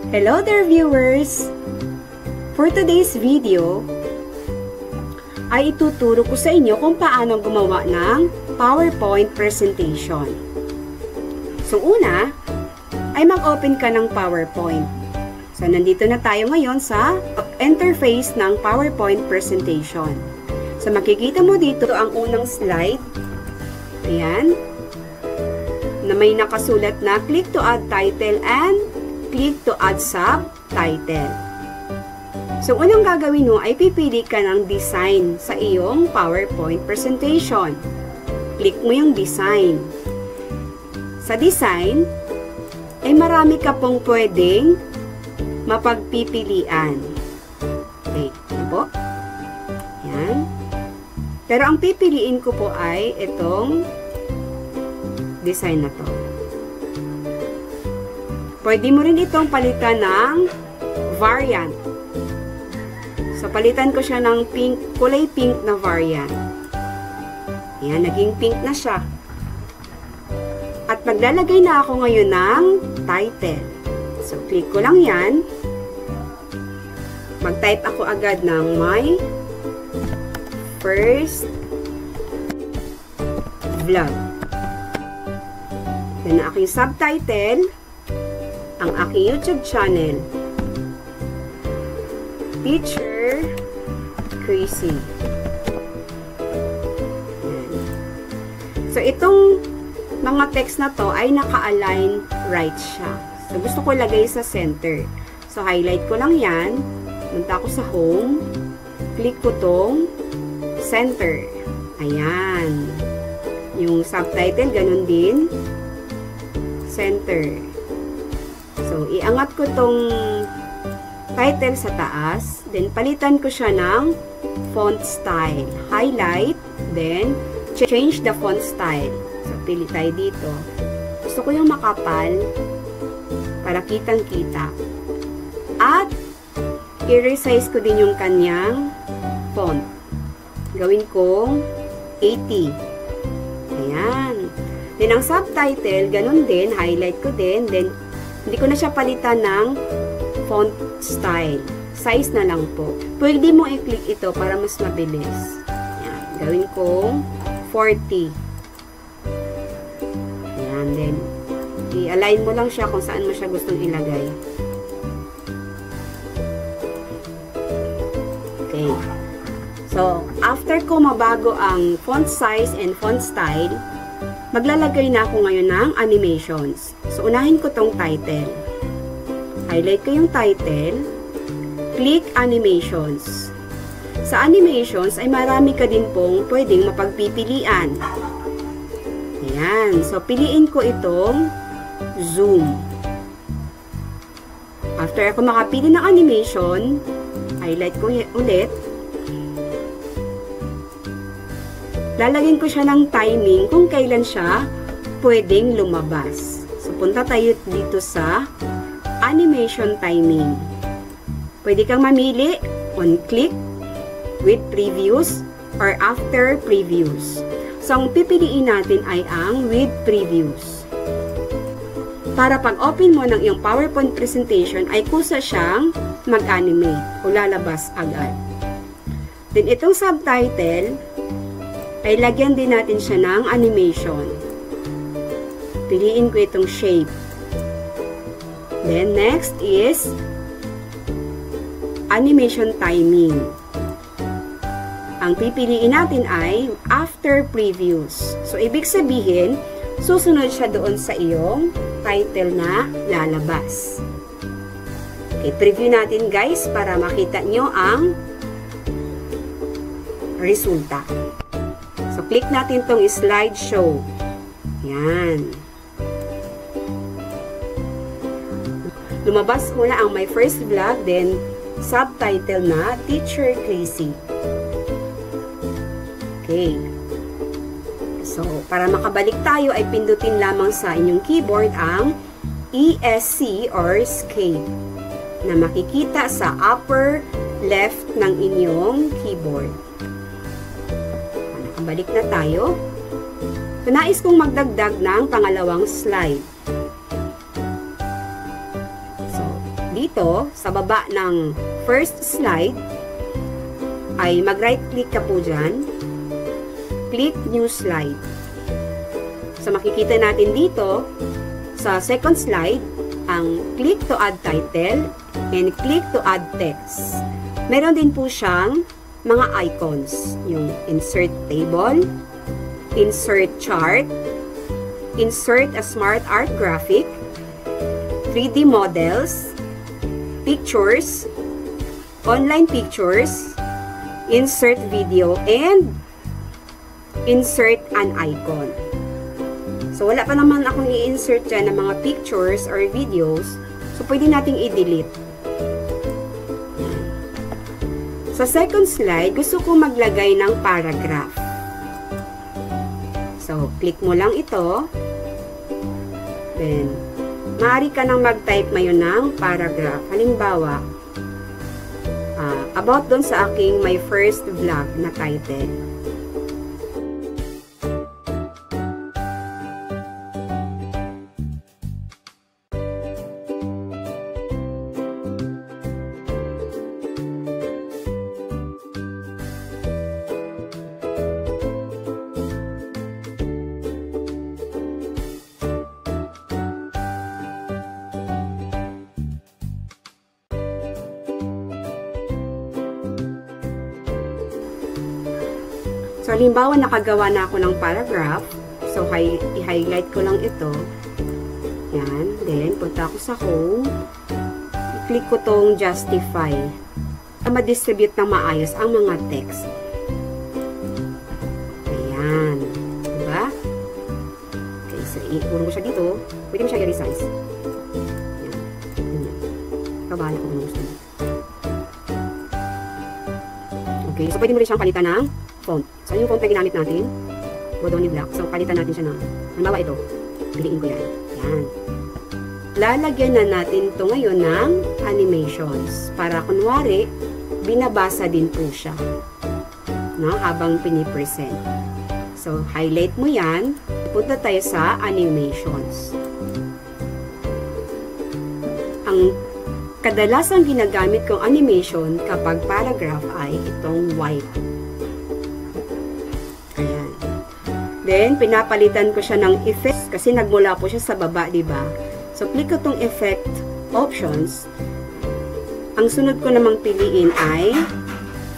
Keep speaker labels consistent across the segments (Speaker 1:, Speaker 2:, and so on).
Speaker 1: Hello there viewers! For today's video, ay ituturo ko sa inyo kung paano gumawa ng PowerPoint presentation. So una, ay mag-open ka ng PowerPoint. So nandito na tayo ngayon sa interface ng PowerPoint presentation. So makikita mo dito ang unang slide. Ayan. Na may nakasulat na click to add title and click to add subtitle. So, unang gagawin mo ay pipili ka ng design sa iyong PowerPoint presentation. Click mo yung design. Sa design, ay marami ka pong pwedeng mapagpipilian. Okay, ito po. Yan. Pero ang pipiliin ko po ay itong design na to. Pwede mo rin itong palitan ng variant. So, palitan ko siya ng pink, kulay pink na variant. Ayan, naging pink na siya. At maglalagay na ako ngayon ng title. So, click ko lang yan. Mag-type ako agad ng my first vlog. Yan ang aking subtitle. Ang aking YouTube channel, Teacher Crazy. So, itong mga text na to ay naka-align right siya. So, gusto ko lagay sa center. So, highlight ko lang yan. Punta ako sa home. Click ko tong center. Ayan. Yung subtitle, ganun din. Center. So, iangat ko tong title sa taas, then palitan ko siya ng font style. Highlight, then change the font style. So, pili tayo dito. Gusto ko yung makapal para kitang-kita. At, i-resize ko din yung kanyang font. Gawin kong 80. Ayan. Then, ang subtitle, ganun din. Highlight ko din. Then, hindi ko na siya palitan ng font style. Size na lang po. Pwede mo i-click ito para mas mabilis. Ayan. Gawin kong 40. Ayan. Then, i-align mo lang siya kung saan mo siya gustong ilagay. Okay. So, after ko mabago ang font size and font style, maglalagay na ako ngayon ng animations. So, unahin ko tong title. Highlight ko yung title. Click animations. Sa animations ay marami ka din pong pwedeng mapagpipilian. Ayan. So, piliin ko itong zoom. After ako makapili ng animation, highlight ko ulit. Lalagyan ko siya ng timing kung kailan siya pwedeng lumabas. So, punta tayo dito sa animation timing. Pwede kang mamili on click, with previews, or after previews. So, ang pipiliin natin ay ang with previews. Para pag-open mo ng iyong PowerPoint presentation ay kusa siyang mag-animate o lalabas agad. Then, itong subtitle ay lagyan din natin siya ng animation. Piliin ko itong shape. Then, next is animation timing. Ang pipiliin natin ay after previews. So, ibig sabihin, susunod siya doon sa iyong title na lalabas. Okay, preview natin guys para makita nyo ang resulta. So, click natin tong slideshow. Yan. Lumabas muna ang my first vlog, then subtitle na Teacher Crazy. Okay. So, para makabalik tayo ay pindutin lamang sa inyong keyboard ang ESC or escape na makikita sa upper left ng inyong keyboard. Nakabalik na tayo. So, nais kong magdagdag ng pangalawang slide. dito, sa baba ng first slide, ay mag-right click ka po dyan. Click New Slide. So, makikita natin dito, sa second slide, ang click to add title and click to add text. Meron din po siyang mga icons. Yung insert table, insert chart, insert a smart art graphic, 3D models, pictures, online pictures, insert video, and insert an icon. So, wala pa naman akong i-insert dyan ng mga pictures or videos. So, pwede nating i-delete. Sa second slide, gusto ko maglagay ng paragraph. So, click mo lang ito. Then, maaari ka nang mag-type ngayon ng paragraph. Halimbawa, about doon sa aking my first vlog na title. So, halimbawa, nakagawa na ako ng paragraph. So, i-highlight ko lang ito. Yan. Then, punta ako sa home. I-click ko tong justify. Ma-distribute ng maayos ang mga text. Ayan. Diba? Okay. So, i-urong ko siya dito. Pwede mo siya i-resize. Ayan. Ayan. Kabahala ko kung gusto mo. Okay. So, pwede mo rin siyang palitan ng font. So, yung font na ginamit natin, Bodoni Black. So, palitan natin siya ng, halimbawa ito, piliin ko yan. Yan. Lalagyan na natin ito ngayon ng animations. Para kunwari, binabasa din po siya. No? Habang pinipresent. So, highlight mo yan. Punta tayo sa animations. Ang kadalasang ginagamit kong animation kapag paragraph ay itong white. Then, pinapalitan ko siya ng effect kasi nagmula po siya sa baba, diba? So, click ko itong effect options. Ang sunod ko namang piliin ay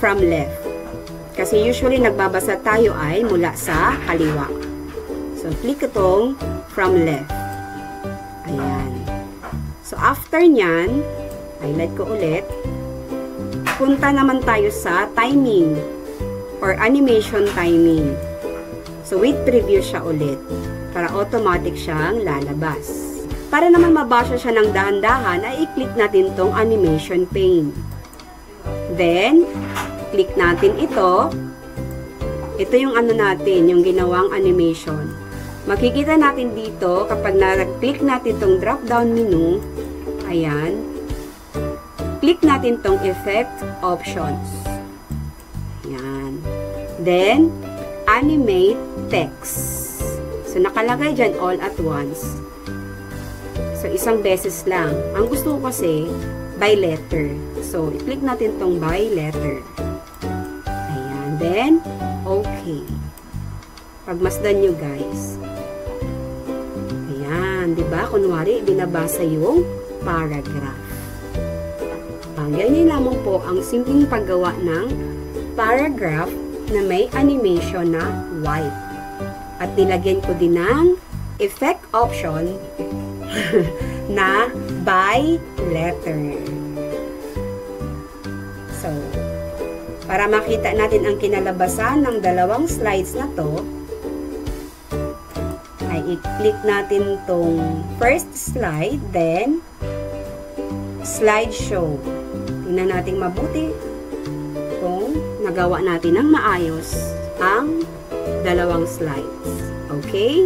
Speaker 1: from left. Kasi usually, nagbabasa tayo ay mula sa kaliwa. So, click ko itong from left. Ayan. So, after nyan, highlight ko ulit. Punta naman tayo sa timing or animation timing. So, wait preview siya ulit para automatic siyang lalabas. Para naman mabasa siya ng dahan-dahan, ay i-click natin tong animation pane. Then, click natin ito. Ito yung ano natin, yung ginawang animation. Makikita natin dito, kapag na-click natin tong drop-down menu, ayan, click natin tong effect options. Ayan. Then, animate text. So, nakalagay dyan all at once. So, isang beses lang. Ang gusto ko kasi, by letter. So, i-click natin tong by letter. Ayan. Then, okay. Pagmasdan nyo, guys. Ayan. Diba? Kunwari, binabasa yung paragraph. Ganyan lamang po ang simpleng paggawa ng paragraph na may animation na white. At nilagyan ko din ng effect option na by letter. So, para makita natin ang kinalabasan ng dalawang slides na to, ay i-click natin tong first slide, then slideshow. Tingnan natin mabuti kung nagawa natin ng maayos ang dalawang slides. Okay?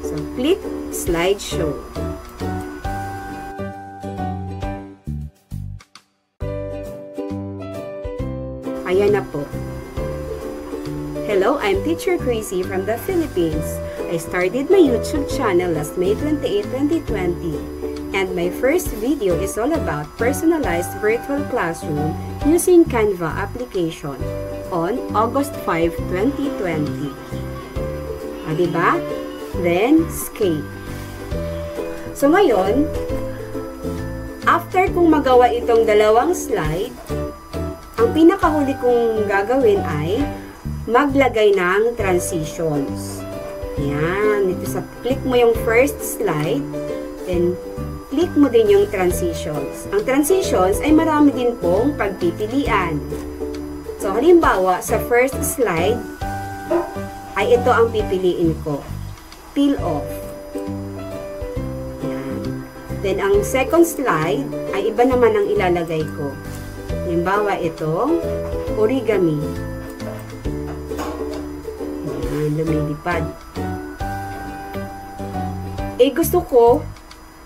Speaker 1: So, click slideshow. Ayan na po. Hello, I'm Teacher Crazy from the Philippines. I started my YouTube channel last May 28, 2020. And my first video is all about personalized virtual classroom using Canva application on August 5, 2020. Diba? Then, escape. So ngayon, after kong magawa itong dalawang slide, ang pinakahuli kong gagawin ay maglagay ng transitions. Ayan, dito sa click mo yung first slide, then click mo din yung transitions. Ang transitions ay marami din pong pagpipilian. So, halimbawa, sa first slide, ay ito ang pipiliin ko. Peel off. Ayan. Then, ang second slide, ay iba naman ang ilalagay ko. Halimbawa, itong origami. Ayan, lumilipad. Gusto ko,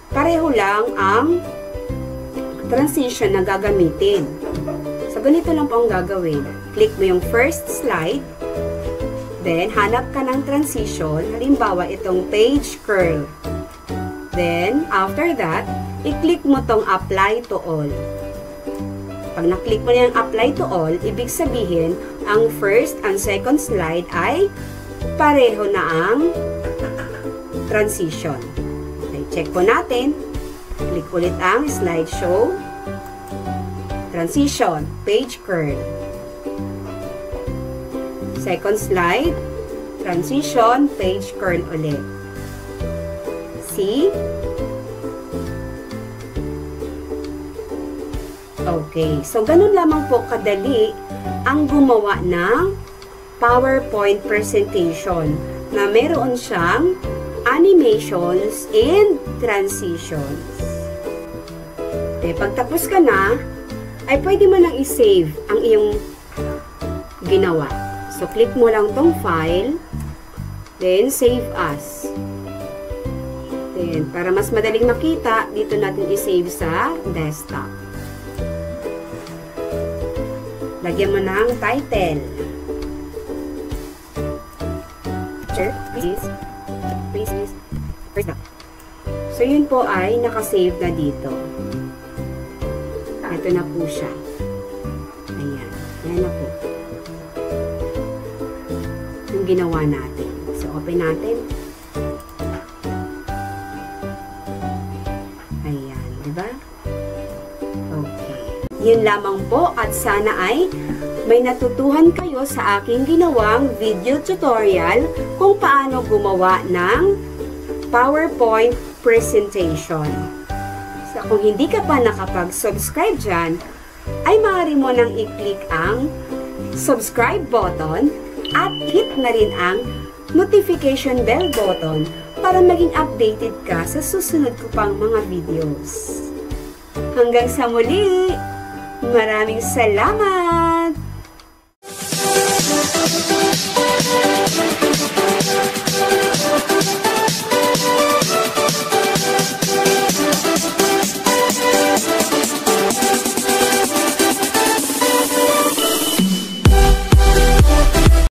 Speaker 1: pareho lang ang transition na gagamitin. So, ganito lang po ang gagawin. Click mo yung first slide, then, hanap ka ng transition. Halimbawa, itong page curl. Then, after that, i-click mo tong apply to all. Pag na-click mo na yung apply to all, ibig sabihin, ang first and second slide ay pareho na ang transition. Okay, check po natin. Click ulit ang slideshow. Transition, page curl. Second slide, transition, page curl ulit. See? Okay, so ganun lamang po kadali ang gumawa ng PowerPoint presentation na meron siyang animations and transitions. Okay, pagtapos ka na, ay pwede mo nang i-save ang iyong ginawa. So, click mo lang tong file, then save as. Then, para mas madaling makita, dito natin i-save sa desktop. Lagyan mo ng title. Sure, please. First up. So, yun po ay nakasave na dito. Ito na po siya. Ayan. Ayan na po. Yung ginawa natin. So, open natin. Ayan. Diba? Okay. Yun lamang po at sana ay may natutuhan kayo sa aking ginawang video tutorial kung paano gumawa ng PowerPoint presentation. So, kung hindi ka pa nakapag-subscribe dyan, ay maaari mo nang i-click ang subscribe button at hit na rin ang notification bell button para maging updated ka sa susunod ko pang mga videos. Hanggang sa muli! Maraming salamat!